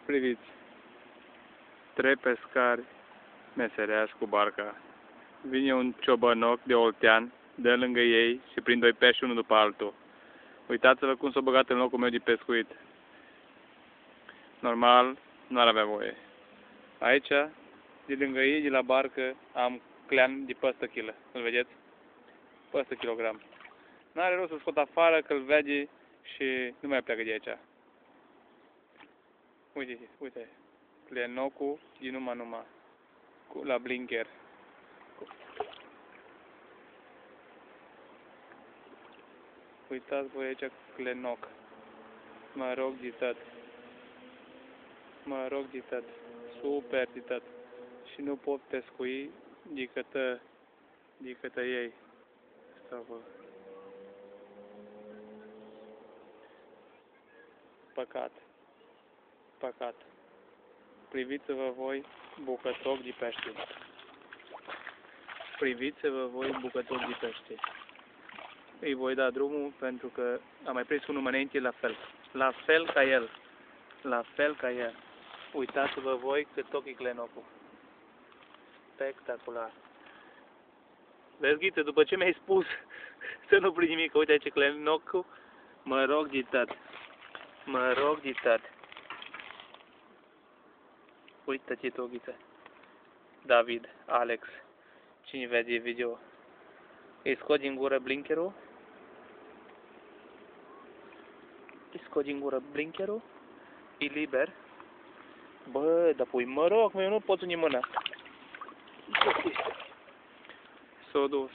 Priviți, 3 pescari mesereași cu barca. Vine un ciobănoc de oltean, dă lângă ei și prind 2 pești unul după altul. Uitați-vă cum s-a băgat în locul meu de pescuit. Normal, nu ar avea voie. Aici, de lângă ei, de la barcă, am clean de păstă kilă. Îl vedeți? Păstă kilogram. N-are rost să scot afară, că îl vede și nu mai pleacă de aici. Uite, clenocul din numai, la blinker. Uitați voi aici clenoc. Mă rog de tot. Super de tot. Și nu pot pescui decât ei. Stau vă. Păcat. Priviți-vă voi bucătoc de pește. Îi voi da drumul pentru că am mai prins unul înainte la fel ca el. Uitați-vă voi cât ochi clenocul. Spectacular. Vezi, Ghiță, după ce mi-ai spus să nu prind nimic, uite aici clenocul, mă rog de tot. Uite-te tu, Ghiță. David, Alex, cine vede video. Îi scot din gură blinkerul. E liber. Bă, dar pui mă rog, eu nu pot uni mâna. S-a dus.